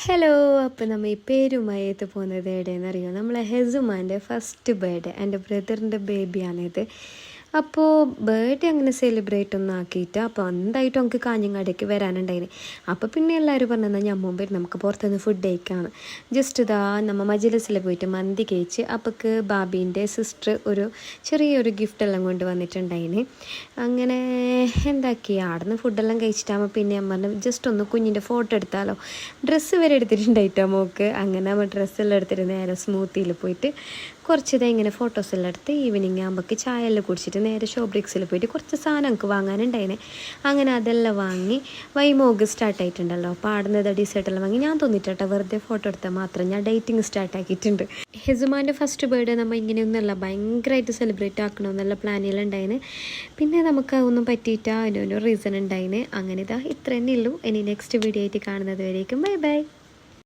Hello. അപ്പോൾ നമ്മൾ ഈ പേരുമായിട്ട് പോകുന്നത് എവിടെയെന്നറിയോ? നമ്മളെ ഹെസുമാൻ്റെ ഫസ്റ്റ് ബർത്ത്ഡേ, എൻ്റെ ബ്രദറിൻ്റെ ബേബിയാണിത്. അപ്പോൾ ബർത്ത്ഡേ അങ്ങനെ സെലിബ്രേറ്റ് ഒന്നും ആക്കിയിട്ട് അപ്പോൾ എന്തായിട്ടും നമുക്ക് കാഞ്ഞങ്ങാടേക്ക് വരാനുണ്ടായിന്. അപ്പോൾ പിന്നെ എല്ലാവരും പറഞ്ഞാൽ ഞാൻ മുമ്പ് നമുക്ക് പുറത്തുനിന്ന് ഫുഡ് കഴിക്കാണ്. ജസ്റ്റ് ഇതാ നമ്മൾ മജ്ലിസിൽ പോയിട്ട് മന്തി കഴിച്ച് അപ്പോൾക്ക് ബാബീൻ്റെ സിസ്റ്റർ ഒരു ചെറിയൊരു ഗിഫ്റ്റ് എല്ലാം കൊണ്ട് വന്നിട്ടുണ്ടായിന്. അങ്ങനെ എന്താക്കി ആടുന്ന് ഫുഡെല്ലാം കഴിച്ചിട്ടാകുമ്പോൾ പിന്നെ ഞാൻ പറഞ്ഞു ജസ്റ്റ് ഒന്ന് കുഞ്ഞിൻ്റെ ഫോട്ടോ എടുത്താലോ. ഡ്രസ്സ് വരെ എടുത്തിട്ടുണ്ടായിട്ടോ മോൾക്ക്. അങ്ങനെ നമ്മൾ ഡ്രസ്സെല്ലാം എടുത്തിട്ട് നേരെ സ്മൂത്തിയിൽ പോയിട്ട് കുറച്ചിതാ ഇങ്ങനെ ഫോട്ടോസെല്ലാം എടുത്ത് ഈവനിങ് ആകുമ്പോഴേക്ക് ചായ എല്ലാം കുടിച്ചിട്ട് നേരെ ഷോബ്രിക്സിൽ പോയിട്ട് കുറച്ച് സാധനം നമുക്ക് വാങ്ങാനുണ്ടായിനെ. അങ്ങനെ അതെല്ലാം വാങ്ങി വൈമോഗ് സ്റ്റാർട്ടായിട്ടുണ്ടല്ലോ. അപ്പോൾ ആടുന്നത് ഡിസേർട്ടെല്ലാം വാങ്ങി ഞാൻ തോന്നിട്ടോ വെറുതെ ഫോട്ടോ എടുത്താൽ മാത്രം ഞാൻ ഡേറ്റിങ് സ്റ്റാർട്ടാക്കിയിട്ടുണ്ട്. ഹെസുമാൻ്റെ ഫസ്റ്റ് ബർത്ത്ഡേ നമ്മൾ ഇങ്ങനെയൊന്നുമല്ല ഭയങ്കരമായിട്ട് സെലിബ്രേറ്റ് ആക്കണമെന്നുള്ള പ്ലാനെല്ലാം ഉണ്ടായിന്. പിന്നെ നമുക്ക് ഒന്നും പറ്റിയിട്ടാ അതിനൊരു റീസൺ ഉണ്ടായിന്. അങ്ങനെ ഇതാ ഇത്ര തന്നെ ഉള്ളൂ. ഇനി നെക്സ്റ്റ് വീഡിയോ ആയിട്ട് കാണുന്നത് വരേക്കും ബൈ ബൈ.